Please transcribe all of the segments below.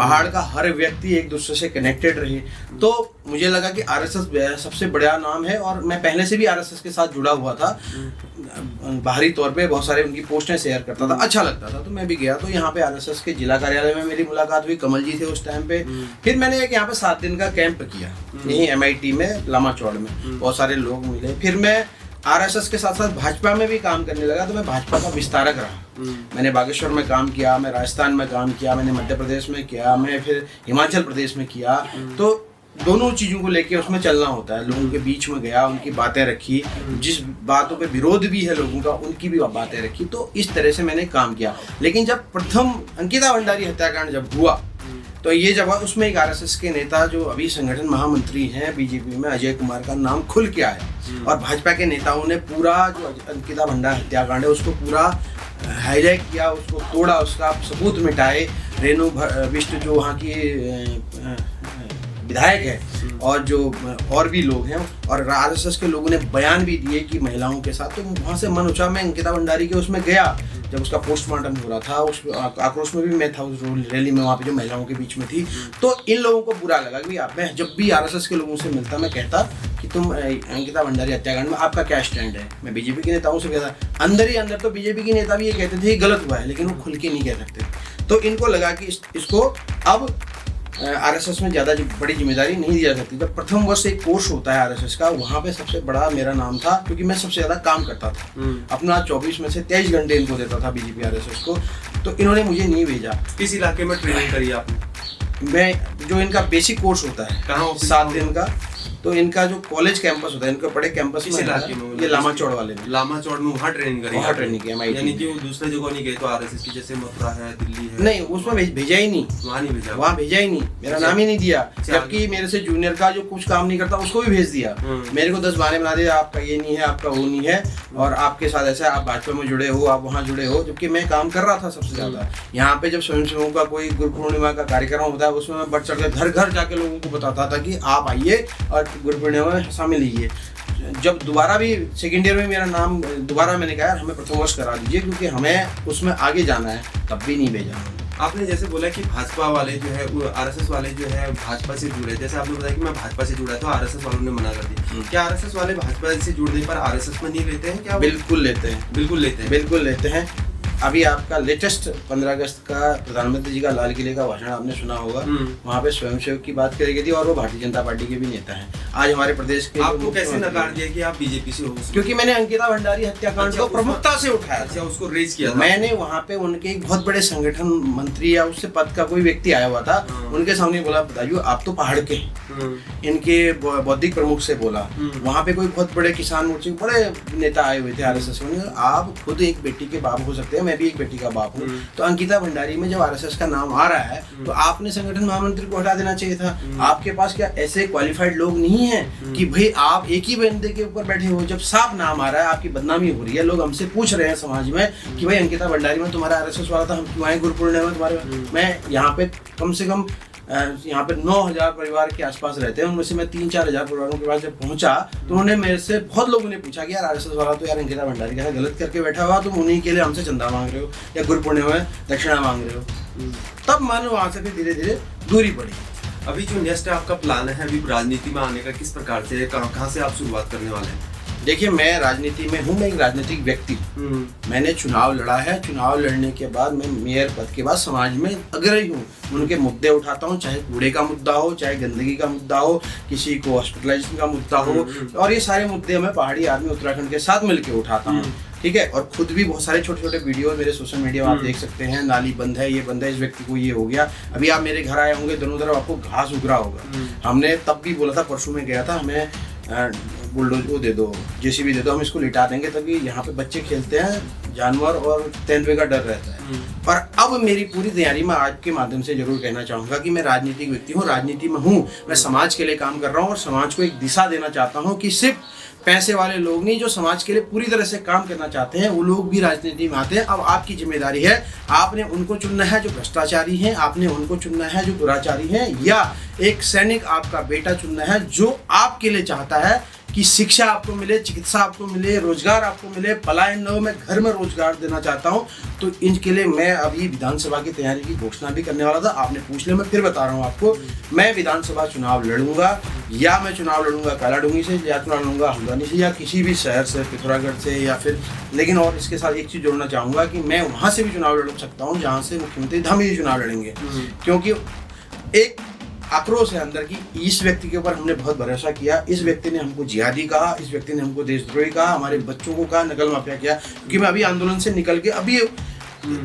पहाड़ का हर व्यक्ति एक दूसरे से कनेक्टेड रहे। तो मुझे लगा कि आरएसएस सबसे बड़ा नाम है, और मैं पहले से भी आरएसएस के साथ जुड़ा हुआ था, बाहरी तौर पे बहुत सारे उनकी पोस्टें शेयर करता था, अच्छा लगता था। तो मैं भी गया, तो यहाँ पे आरएसएस के जिला कार्यालय में मेरी मुलाकात हुई, कमल जी थे उस टाइम पे। फिर मैंने एक यहाँ पे 7 दिन का कैंप किया यहीं MIT में लामा चौड़ में, बहुत सारे लोग मिले। फिर मैं आरएसएस के साथ साथ भाजपा में भी काम करने लगा, तो मैं भाजपा का विस्तारक रहा। मैंने बागेश्वर में काम किया, मैं राजस्थान में काम किया, मैंने मध्य प्रदेश में किया, मैं फिर हिमाचल प्रदेश में किया। तो दोनों चीज़ों को लेके उसमें चलना होता है। लोगों के बीच में गया, उनकी बातें रखी, जिस बातों पे विरोध भी है लोगों का उनकी भी बातें रखी। तो इस तरह से मैंने काम किया। लेकिन जब प्रथम अंकिता भंडारी हत्याकांड जब हुआ, तो ये जब उसमें एक आरएसएस के नेता जो अभी संगठन महामंत्री हैं बीजेपी में, अजय कुमार का नाम खुल के आया, और भाजपा के नेताओं ने पूरा जो अंकिता भंडारी हत्याकांड है उसको पूरा हाईलाइट किया, उसको तोड़ा, उसका सबूत मिटाए। रेणु बिष्ट जो वहाँ की विधायक है, और जो और भी लोग हैं, और आरएसएस के लोगों ने बयान भी दिए कि महिलाओं के साथ। तो वहाँ से मन उठा, मैं अंकिता भंडारी के उसमें गया जब उसका पोस्टमार्टम हो रहा था, उस आक्रोश में भी मैं था, उस रैली में वहाँ पे जो महिलाओं के बीच में थी। तो इन लोगों को बुरा लगा कि मैं जब भी आरएसएस के लोगों से मिलता, मैं कहता कि तुम अंकिता भंडारी हत्याकांड में आपका क्या स्टैंड है। मैं बीजेपी के नेताओं से कहता, अंदर ही अंदर तो बीजेपी के नेता भी ये कहते थे गलत हुआ है, लेकिन वो खुल के नहीं कह सकते। तो इनको लगा कि इसको अब आरएसएस में ज़्यादा बड़ी जिम्मेदारी नहीं दी जा सकती। जब प्रथम वर्ष एक कोर्स होता है आरएसएस का, वहाँ पे सबसे बड़ा मेरा नाम था, क्योंकि मैं सबसे ज़्यादा काम करता था। अपना 24 में से 23 घंटे इनको देता था बीजेपी आरएसएस को। तो इन्होंने मुझे नहीं भेजा। किस इलाके में ट्रेनिंग करी आपने? मैं जो इनका बेसिक कोर्स होता है कहाँ, 7 दिन का, तो इनका जो कॉलेज कैंपस होता है, इनका बड़े कैंपस में इलाके में, ये लामा चौड़ वाले में, लामा चौड़ में वहाँ ट्रेनिंग करी? वहाँ ट्रेनिंग की MIT, यानी कि वो दूसरे जगह नहीं गए तो आरएसएस की, जैसे मथुरा है, दिल्ली है? नहीं, उसमें भेजा ही नहीं, वहाँ नहीं भेजा, वहाँ भेजा ही नहीं, मेरा नाम ही नहीं दिया। जबकि मेरे से जूनियर का जो कुछ काम नहीं करता उसको भी भेज दिया। मेरे को 10 बहाने बना दिया, आपका ये नहीं है, आपका वो नहीं है, और आपके साथ ऐसा, आप भाजपा में जुड़े हो, आप वहाँ जुड़े हो। जबकि मैं काम कर रहा था सबसे ज्यादा। यहाँ पे जब स्वयंसेवकों का कोई गुरु पूर्णिमा का कार्यक्रम होता है, उसमें मैं बढ़ चढ़ के घर घर जाके लोगों को बताता था कि आप आइए और गुरु पूर्णिमा में शामिल लीजिए। जब दोबारा भी सेकेंड ईयर में मेरा नाम दोबारा मैंने कहा हमें प्रथम वर्ष करा दीजिए, क्योंकि हमें उसमें आगे जाना है, तब भी नहीं भेजा। आपने जैसे बोला कि भाजपा वाले जो है, आरएसएस वाले जो है भाजपा से जुड़े, जैसे आपने बताया कि मैं भाजपा से जुड़ा तो आरएसएस वालों ने मना कर दिया। क्या आरएसएस वाले भाजपा से जुड़ने पर आरएसएस में नहीं लेते हैं क्या? बिल्कुल लेते हैं, बिल्कुल लेते हैं, बिल्कुल लेते हैं। अभी आपका लेटेस्ट 15 अगस्त का प्रधानमंत्री जी का लाल किले का भाषण आपने सुना होगा, वहाँ पे स्वयंसेवक की बात करी गई थी, और वो भारतीय जनता पार्टी के भी नेता हैं। आज हमारे प्रदेश के आपको कैसे नकार दिया कि आप बीजेपी से हो? क्योंकि मैंने अंकिता भंडारी हत्याकांड को प्रमुखता से उठाया। अच्छा, उसको रेज किया था। मैंने वहाँ पे उनके एक बहुत बड़े संगठन मंत्री या उससे पद का कोई व्यक्ति आया हुआ था, उनके सामने बोला, बताइए आप तो पहाड़ के, इनके बौद्धिक प्रमुख से बोला। वहाँ पे कोई बहुत बड़े किसान मोर्चे के बड़े नेता आए हुए थे आरएसएस में। आप खुद एक बेटी के बाप हो सकते हैं, मैं भी एक बेटी का बाप हूँ। तो अंकिता भंडारी में जब आरएसएस का नाम आ रहा है, तो आपने संगठन महामंत्री को हटा देना चाहिए था। आपके पास क्या ऐसे क्वालिफाइड लोग नहीं है कि भाई आप एक ही बंदे के ऊपर बैठे हो? जब साफ नाम आ रहा है, आपकी बदनामी हो रही है, लोग हमसे पूछ रहे हैं समाज में कि भाई अंकिता भंडारी में तुम्हारा आरएसएस वाला था, हम क्यों आए गुरु पूर्णिमा में तुम्हारे? मैं यहाँ पे कम से कम यहाँ पे 9,000 परिवार के आसपास रहते हैं, उनमें से मैं 3-4 हज़ार परिवारों के पास जब पहुंचा, तो उन्होंने मेरे से, बहुत लोगों ने पूछा कि यार आरएसएस वाला तो यार अंकिता भंडारी का गलत करके बैठा हुआ, तुम उन्हीं के लिए हमसे चंदा मांग रहे हो या गुरु पूर्णिमा में दक्षिणा मांग रहे हो। तब मन वहाँ से फिर धीरे धीरे दूरी पड़ी। अभी जो नेक्स्ट आपका प्लान है अभी राजनीति में आने का, किस प्रकार से, कहाँ से आप शुरुआत करने वाले हैं? देखिए, मैं राजनीति में हूँ, मैं एक राजनीतिक व्यक्ति हूँ। मैंने चुनाव लड़ा है, चुनाव लड़ने के बाद मैं मेयर पद के बाद समाज में अग्रणी हूँ, उनके मुद्दे उठाता हूँ, चाहे कूड़े का मुद्दा हो, चाहे गंदगी का मुद्दा हो, किसी को हॉस्पिटलाइजेशन का मुद्दा हो, और ये सारे मुद्दे मैं पहाड़ी आर्मी उत्तराखंड के साथ मिलकर उठाता हूँ। ठीक है, और खुद भी बहुत सारे छोटे छोटे वीडियो मेरे सोशल मीडिया में आप देख सकते हैं, नाली बंद है, ये बंद है, इस व्यक्ति को ये हो गया। अभी आप मेरे घर आए होंगे, दोनों तरफ आपको घास उग रहा होगा। हमने तब भी बोला था, परसों में गया था, हमें बुलडोज वो दे दो, जेसीबी दे दो, हम इसको लिटा देंगे, तभी यहाँ पे बच्चे खेलते हैं, जानवर और तेंदुए का डर रहता है। और अब मेरी पूरी तैयारी में आज के माध्यम से जरूर कहना चाहूँगा कि मैं राजनीतिक व्यक्ति हूँ, राजनीति में हूँ, मैं समाज के लिए काम कर रहा हूँ, और समाज को एक दिशा देना चाहता हूँ कि सिर्फ पैसे वाले लोग नहीं, जो समाज के लिए पूरी तरह से काम करना चाहते हैं, वो लोग भी राजनीति में आते हैं। अब आपकी जिम्मेदारी है, आपने उनको चुनना है जो भ्रष्टाचारी हैं, आपने उनको चुनना है जो दुराचारी हैं, या एक सैनिक आपका बेटा चुनना है जो आपके लिए चाहता है कि शिक्षा आपको मिले, चिकित्सा आपको मिले, रोजगार आपको मिले, पलायन न हो, मैं घर में रोजगार देना चाहता हूँ। तो इनके लिए मैं अभी विधानसभा की तैयारी की घोषणा भी करने वाला था। आपने पूछ लिया, मैं फिर बता रहा हूँ आपको, मैं विधानसभा चुनाव लड़ूंगा, या मैं चुनाव लड़ूंगा कालाडूंगी से, या चुनाव लड़ूंगा हल्द्वानी से, या किसी भी शहर से, पिथौरागढ़ से, या फिर लेकिन और इसके साथ एक चीज़ जोड़ना चाहूँगा कि मैं वहाँ से भी चुनाव लड़ सकता हूँ जहाँ से मुख्यमंत्री धामी जी चुनाव लड़ेंगे। क्योंकि एक आक्रोश है अंदर की, इस व्यक्ति के ऊपर हमने बहुत भरोसा किया, इस व्यक्ति ने हमको जिहादी कहा, इस व्यक्ति ने हमको देशद्रोही कहा, हमारे बच्चों को कहा, नकल माफिया किया। क्योंकि मैं अभी आंदोलन से निकल के अभी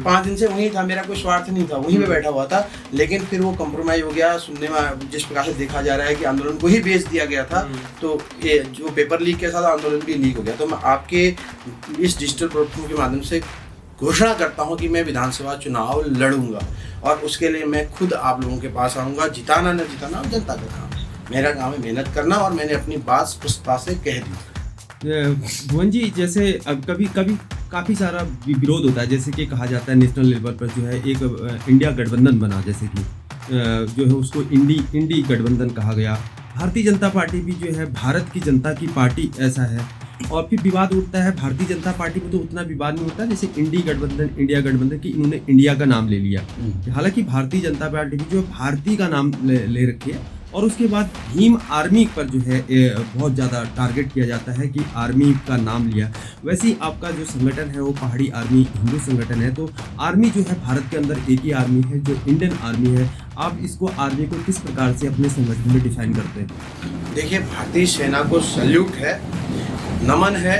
5 दिन से वहीं था, मेरा कोई स्वार्थ नहीं था, वहीं पे बैठा हुआ था। लेकिन फिर वो कंप्रोमाइज हो गया। सुनने में जिस प्रकार से देखा जा रहा है कि आंदोलन को ही बेच दिया गया था, तो ये जो पेपर लीक के साथ आंदोलन भी लीक हो गया। तो मैं आपके इस डिजिटल प्लेटफॉर्म के माध्यम से घोषणा करता हूं कि मैं विधानसभा चुनाव लड़ूंगा, और उसके लिए मैं खुद आप लोगों के पास आऊँगा। जिताना न जिताना जनता का काम है, मेरा काम है मेहनत करना, और मैंने अपनी बात स्पष्टता से कह दी। भुवन जी, जैसे अब कभी कभी काफ़ी सारा विरोध होता है, जैसे कि कहा जाता है नेशनल लेवल पर जो है एक इंडिया गठबंधन बना, जैसे कि जो है उसको इंडी गठबंधन कहा गया। भारतीय जनता पार्टी भी जो है भारत की जनता की पार्टी ऐसा है, और फिर विवाद उठता है। भारतीय जनता पार्टी में तो उतना विवाद नहीं होता जैसे इंडिया गठबंधन की इन्होंने इंडिया का नाम ले लिया। हालांकि भारतीय जनता पार्टी भी जो है भारतीय का नाम ले रखी है, और उसके बाद भीम आर्मी पर जो है बहुत ज़्यादा टारगेट किया जाता है कि आर्मी का नाम लिया। वैसे ही आपका जो संगठन है वो पहाड़ी आर्मी हिंदू संगठन है, तो आर्मी जो है भारत के अंदर एक ही आर्मी है जो इंडियन आर्मी है। आप इसको आर्मी को किस प्रकार से अपने संगठन में डिफाइन करते हैं? देखिए, भारतीय सेना को सल्यूट है, नमन है,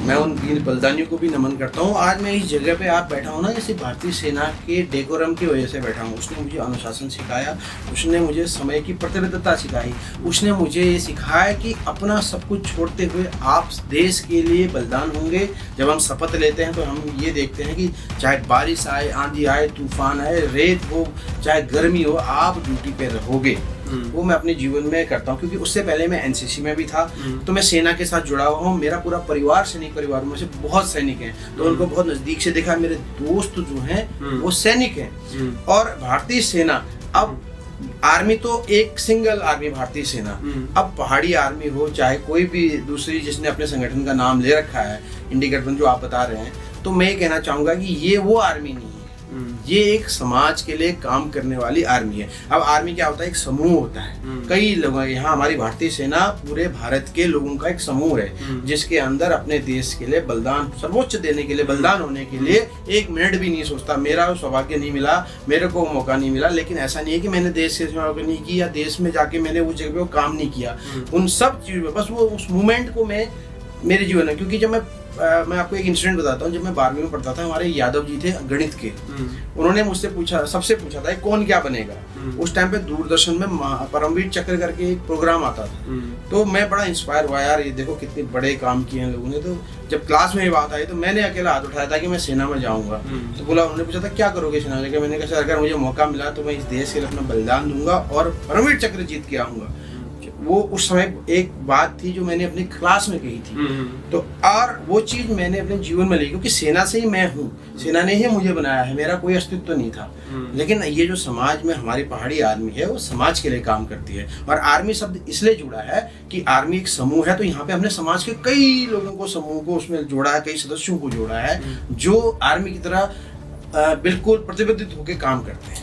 मैं उन वीर बलिदानियों को भी नमन करता हूँ। आज मैं इस जगह पे आप बैठा हूँ ना, जैसे भारतीय सेना के डेकोरम की वजह से बैठा हूँ। उसने मुझे अनुशासन सिखाया, उसने मुझे समय की प्रतिबद्धता सिखाई, उसने मुझे ये सिखाया कि अपना सब कुछ छोड़ते हुए आप देश के लिए बलिदान होंगे। जब हम शपथ लेते हैं तो हम ये देखते हैं कि चाहे बारिश आए, आंधी आए, तूफान आए, रेत हो, चाहे गर्मी हो, आप ड्यूटी पे रहोगे। वो मैं अपने जीवन में करता हूँ, क्योंकि उससे पहले मैं एनसीसी में भी था, तो मैं सेना के साथ जुड़ा हुआ हूँ। मेरा पूरा परिवार सैनिक परिवार में से बहुत सैनिक हैं, तो उनको बहुत नजदीक से देखा। मेरे दोस्त जो हैं वो सैनिक हैं। और भारतीय सेना, अब आर्मी तो एक सिंगल आर्मी भारतीय सेना, अब पहाड़ी आर्मी हो चाहे कोई भी दूसरी जिसने अपने संगठन का नाम ले रखा है इंडिया गठबंधन जो आप बता रहे हैं, तो मैं ये कहना चाहूंगा कि ये वो आर्मी नहीं है, ये एक समाज के लिए काम करने वाली आर्मी है। अब आर्मी क्या होता है? एक समूह होता है, कई लोग हैं। यहाँ हमारी भारतीय सेना पूरे भारत के लोगों का एक समूह है, जिसके अंदर अपने देश के लिए बलिदान सर्वोच्च देने के लिए, बलिदान होने के लिए एक मिनट भी नहीं सोचता। मेरा सौभाग्य नहीं मिला, मेरे को मौका नहीं मिला, लेकिन ऐसा नहीं है कि मैंने देश की सेवा नहीं की या देश में जाके मैंने उस जगह पे वो काम नहीं किया। उन सब चीज़ों में बस वो उस मोमेंट को मैं मेरे जीवन में, क्योंकि जब मैं आपको एक इंसिडेंट बताता हूँ। जब मैं 12वीं में पढ़ता था, हमारे यादव जी थे गणित के, उन्होंने मुझसे सबसे पूछा था कौन क्या बनेगा। उस टाइम पे दूरदर्शन में परमवीर चक्र करके एक प्रोग्राम आता था, तो मैं बड़ा इंस्पायर हुआ, यार ये देखो कितने बड़े काम किए हैं लोगों ने। तो जब क्लास में ये बात आई तो मैंने अकेला हाथ उठाया था कि मैं सेना में जाऊंगा। तो बोला, उन्होंने पूछा था क्या करोगे सेना में? मैंने कहा सर, अगर मुझे मौका मिला तो मैं इस देश के लिए अपना बलिदान दूंगा और परमवीर चक्र जीत के आऊंगा। वो उस समय एक बात थी जो मैंने अपनी क्लास में कही थी, तो और वो चीज मैंने अपने जीवन में ली, क्योंकि सेना से ही मैं हूँ, सेना ने ही मुझे बनाया है, मेरा कोई अस्तित्व तो नहीं था। लेकिन ये जो समाज में हमारी पहाड़ी आर्मी है वो समाज के लिए काम करती है। और आर्मी शब्द इसलिए जुड़ा है कि आर्मी एक समूह है, तो यहाँ पे हमने समाज के कई लोगों को, समूह को उसमें जोड़ा है, कई सदस्यों को जोड़ा है जो आर्मी की तरह बिल्कुल प्रतिबद्ध होकर काम करते हैं।